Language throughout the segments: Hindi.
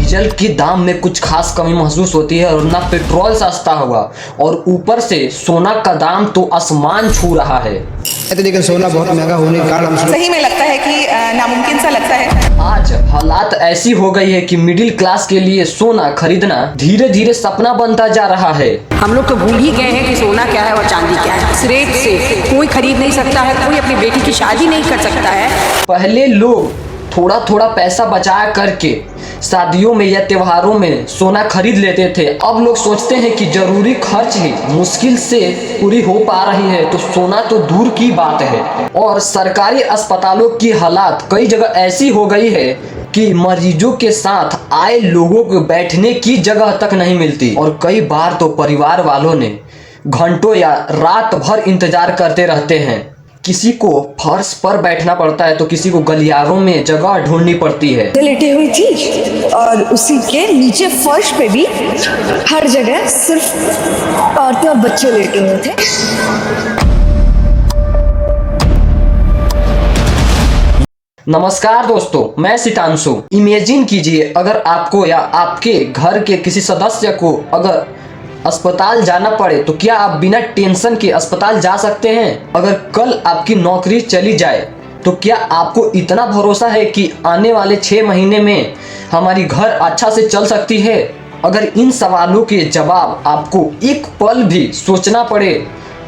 डीजल के दाम में कुछ खास कमी महसूस होती है और ना पेट्रोल सस्ता हुआ और ऊपर से सोना का दाम तो आसमान छू रहा है। लेकिन सोना बहुत महंगा होने के कारण सही में लगता है कि नामुमकिन सा लगता है। आज हालात ऐसी हो गई है कि मिडिल क्लास के लिए सोना खरीदना धीरे धीरे सपना बनता जा रहा है। हम लोग तो भूल ही गए हैं कि सोना क्या है और चांदी क्या है। इस रेट से कोई खरीद नहीं सकता है, कोई अपनी बेटी की शादी नहीं कर सकता है। पहले लोग थोड़ा थोड़ा पैसा बचा करके शादियों में या त्योहारों में सोना खरीद लेते थे। अब लोग सोचते हैं कि जरूरी खर्च ही मुश्किल से पूरी हो पा रही है तो सोना तो दूर की बात है। और सरकारी अस्पतालों की हालात कई जगह ऐसी हो गई है कि मरीजों के साथ आए लोगों को बैठने की जगह तक नहीं मिलती और कई बार तो परिवार वालों ने घंटों या रात भर इंतजार करते रहते हैं। किसी को फर्श पर बैठना पड़ता है तो किसी को गलियारों में जगह ढूंढनी पड़ती है। लेटे हुई थी और उसी के नीचे फर्श पे भी हर जगह सिर्फ औरतें और बच्चे लेटे हुए थे। नमस्कार दोस्तों, मैं सितांशु। इमेजिन कीजिए अगर आपको या आपके घर के किसी सदस्य को अगर अस्पताल जाना पड़े तो क्या आप बिना टेंशन के अस्पताल जा सकते हैं? अगर कल आपकी नौकरी चली जाए तो क्या आपको इतना भरोसा है कि आने वाले 6 महीने में हमारी घर अच्छा से चल सकती है? अगर इन सवालों के जवाब आपको एक पल भी सोचना पड़े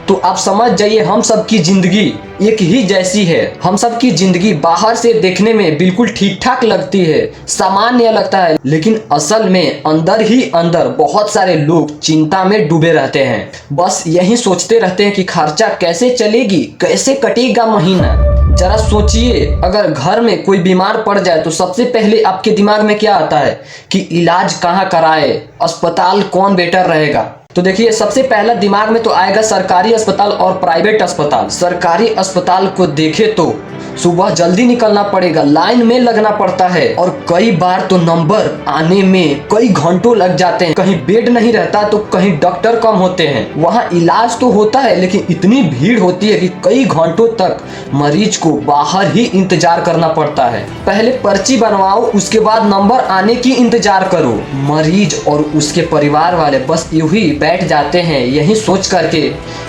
तो आप समझ जाइए हम सब की जिंदगी एक ही जैसी है। हम सब की जिंदगी बाहर से देखने में बिल्कुल ठीक ठाक लगती है, सामान्य लगता है, लेकिन असल में अंदर ही अंदर बहुत सारे लोग चिंता में डूबे रहते हैं। बस यही सोचते रहते हैं कि खर्चा कैसे चलेगी, कैसे कटेगा महीना। जरा सोचिए, अगर घर में कोई बीमार पड़ जाए तो सबसे पहले आपके दिमाग में क्या आता है कि इलाज कहाँ कराए, अस्पताल कौन बेटर रहेगा? तो देखिए, सबसे पहला दिमाग में तो आएगा सरकारी अस्पताल और प्राइवेट अस्पताल। सरकारी अस्पताल को देखे तो सुबह जल्दी निकलना पड़ेगा, लाइन में लगना पड़ता है और कई बार तो नंबर आने में कई घंटों लग जाते हैं। कहीं बेड नहीं रहता तो कहीं डॉक्टर कम होते हैं। वहाँ इलाज तो होता है लेकिन इतनी भीड़ होती है कि कई घंटों तक मरीज को बाहर ही इंतजार करना पड़ता है। पहले पर्ची बनवाओ, उसके बाद नंबर आने की इंतजार करो। मरीज और उसके परिवार वाले बस यूं ही बैठ जाते हैं यही सोच करके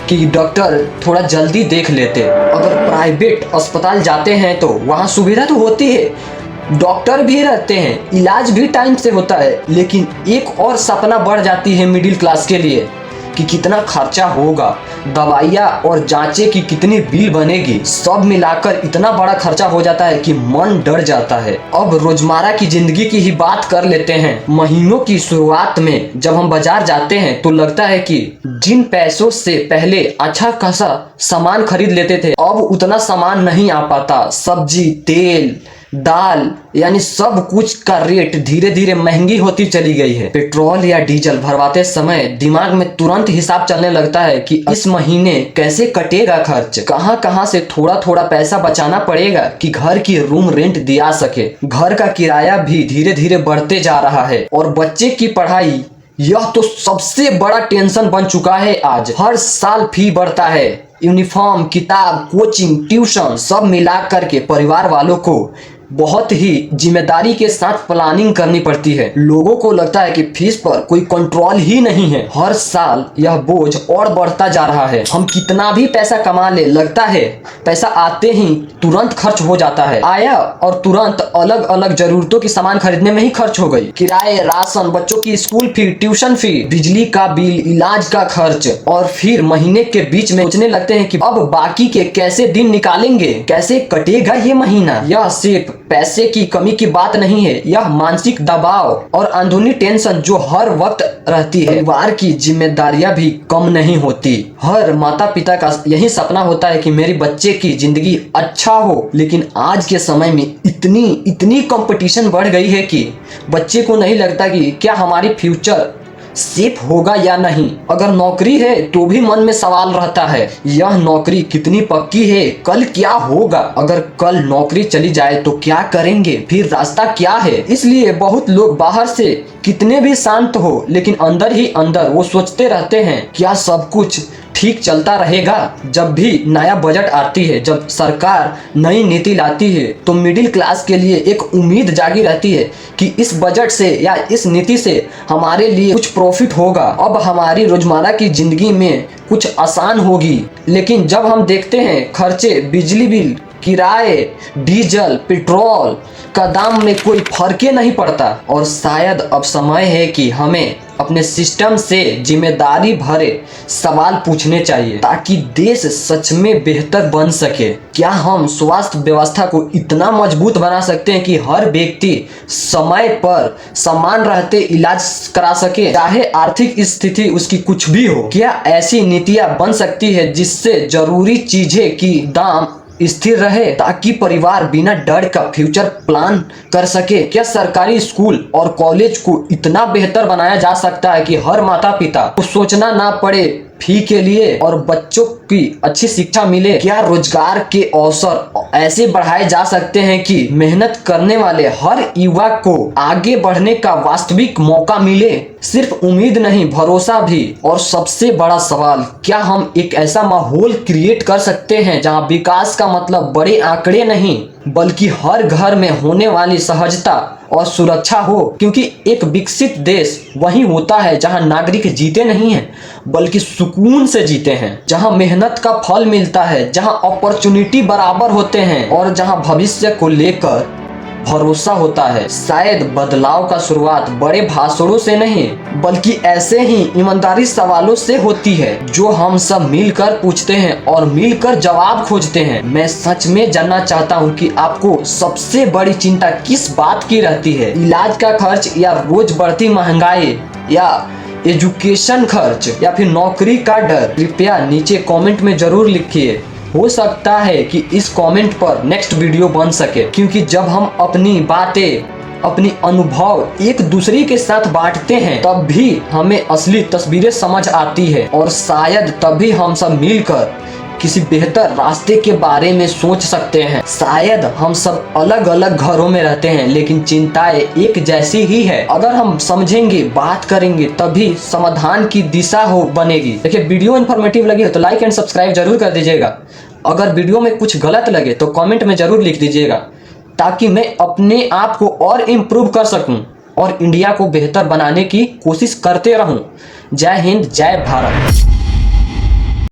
कि डॉक्टर थोड़ा जल्दी देख लेते। अगर प्राइवेट अस्पताल जाते हैं तो वहाँ सुविधा तो होती है, डॉक्टर भी रहते हैं, इलाज भी टाइम से होता है, लेकिन एक और सपना बढ़ जाती है मिडिल क्लास के लिए कि कितना खर्चा होगा, दवाइयाँ और जांचें की कितनी बिल बनेगी। सब मिलाकर इतना बड़ा खर्चा हो जाता है कि मन डर जाता है। अब रोजमर्रा की जिंदगी की ही बात कर लेते हैं। महीनों की शुरुआत में जब हम बाजार जाते हैं तो लगता है कि जिन पैसों से पहले अच्छा खासा सामान खरीद लेते थे अब उतना सामान नहीं आ पाता। सब्जी, तेल, दाल यानी सब कुछ का रेट धीरे धीरे महंगी होती चली गई है। पेट्रोल या डीजल भरवाते समय दिमाग में तुरंत हिसाब चलने लगता है कि इस महीने कैसे कटेगा खर्च, कहां कहां से थोड़ा थोड़ा पैसा बचाना पड़ेगा कि घर की रूम रेंट दिया सके। घर का किराया भी धीरे धीरे बढ़ते जा रहा है और बच्चे की पढ़ाई, यह तो सबसे बड़ा टेंशन बन चुका है। आज हर साल फी बढ़ता है, यूनिफॉर्म, किताब, कोचिंग, ट्यूशन सब मिला करके परिवार वालों को बहुत ही जिम्मेदारी के साथ प्लानिंग करनी पड़ती है। लोगों को लगता है कि फीस पर कोई कंट्रोल ही नहीं है। हर साल यह बोझ और बढ़ता जा रहा है। हम कितना भी पैसा कमा ले, लगता है पैसा आते ही तुरंत खर्च हो जाता है। आया और तुरंत अलग अलग जरूरतों की सामान खरीदने में ही खर्च हो गई। किराए, राशन, बच्चों की स्कूल फी, ट्यूशन फी, बिजली का बिल, इलाज का खर्च, और फिर महीने के बीच में सोचने लगते हैं कि अब बाकी के कैसे दिन निकालेंगे, कैसे कटेगा ये महीना। यह सिर्फ पैसे की कमी की बात नहीं है, यह मानसिक दबाव और अंदरूनी टेंशन जो हर वक्त रहती है। परिवार की जिम्मेदारियां भी कम नहीं होती। हर माता पिता का यही सपना होता है कि मेरे बच्चे की जिंदगी अच्छा हो, लेकिन आज के समय में इतनी कंपटीशन बढ़ गई है कि बच्चे को नहीं लगता कि क्या हमारी फ्यूचर सेफ होगा या नहीं। अगर नौकरी है तो भी मन में सवाल रहता है, यह नौकरी कितनी पक्की है, कल क्या होगा। अगर कल नौकरी चली जाए तो क्या करेंगे, फिर रास्ता क्या है। इसलिए बहुत लोग बाहर से कितने भी शांत हो लेकिन अंदर ही अंदर वो सोचते रहते हैं क्या सब कुछ ठीक चलता रहेगा। जब भी नया बजट आती है, जब सरकार नई नीति लाती है, तो मिडिल क्लास के लिए एक उम्मीद जागी रहती है कि इस बजट से या इस नीति से हमारे लिए कुछ प्रॉफिट होगा, अब हमारी रोजमर्रा की जिंदगी में कुछ आसान होगी। लेकिन जब हम देखते हैं खर्चे, बिजली बिल, किराए, डीजल, पेट्रोल का दाम में कोई फर्क ही नहीं पड़ता। और शायद अब समय है कि हमें अपने सिस्टम से जिम्मेदारी भरे सवाल पूछने चाहिए ताकि देश सच में बेहतर बन सके। क्या हम स्वास्थ्य व्यवस्था को इतना मजबूत बना सकते हैं कि हर व्यक्ति समय पर समान रहते इलाज करा सके, चाहे आर्थिक स्थिति उसकी कुछ भी हो? क्या ऐसी नीतियां बन सकती है जिससे जरूरी चीजें की दाम स्थिर रहे ताकि परिवार बिना डर का फ्यूचर प्लान कर सके? क्या सरकारी स्कूल और कॉलेज को इतना बेहतर बनाया जा सकता है कि हर माता पिता को सोचना ना पड़े फी के लिए और बच्चों की अच्छी शिक्षा मिले? क्या रोजगार के अवसर ऐसे बढ़ाए जा सकते हैं कि मेहनत करने वाले हर युवा को आगे बढ़ने का वास्तविक मौका मिले? सिर्फ उम्मीद नहीं, भरोसा भी। और सबसे बड़ा सवाल, क्या हम एक ऐसा माहौल क्रिएट कर सकते हैं जहां विकास का मतलब बड़े आंकड़े नहीं बल्कि हर घर में होने वाली सहजता और सुरक्षा हो? क्योंकि एक विकसित देश वही होता है जहां नागरिक जीते नहीं हैं बल्कि सुकून से जीते हैं, जहां मेहनत का फल मिलता है, जहां अपॉर्चुनिटी बराबर होते हैं और जहां भविष्य को लेकर भरोसा होता है। शायद बदलाव का शुरुआत बड़े भाषणों से नहीं बल्कि ऐसे ही ईमानदारी सवालों से होती है जो हम सब मिलकर पूछते हैं और मिलकर जवाब खोजते हैं। मैं सच में जानना चाहता हूं कि आपको सबसे बड़ी चिंता किस बात की रहती है? इलाज का खर्च या रोज बढ़ती महंगाई या एजुकेशन खर्च या फिर नौकरी का डर? कृपया नीचे कमेंट में जरूर लिखिए। हो सकता है कि इस कमेंट पर नेक्स्ट वीडियो बन सके, क्योंकि जब हम अपनी बातें, अपनी अनुभव एक दूसरे के साथ बांटते हैं तब भी हमें असली तस्वीरें समझ आती है और शायद तभी हम सब मिलकर किसी बेहतर रास्ते के बारे में सोच सकते हैं। शायद हम सब अलग अलग घरों में रहते हैं लेकिन चिंताएं एक जैसी ही है। अगर हम समझेंगे, बात करेंगे, तभी समाधान की दिशा हो बनेगी। देखिए, वीडियो इन्फॉर्मेटिव लगी हो तो लाइक एंड सब्सक्राइब जरूर कर दीजिएगा। अगर वीडियो में कुछ गलत लगे तो कमेंट में जरूर लिख दीजिएगा ताकि मैं अपने आप को और इम्प्रूव कर सकूं और इंडिया को बेहतर बनाने की कोशिश करते रहूं। जय हिंद, जय भारत।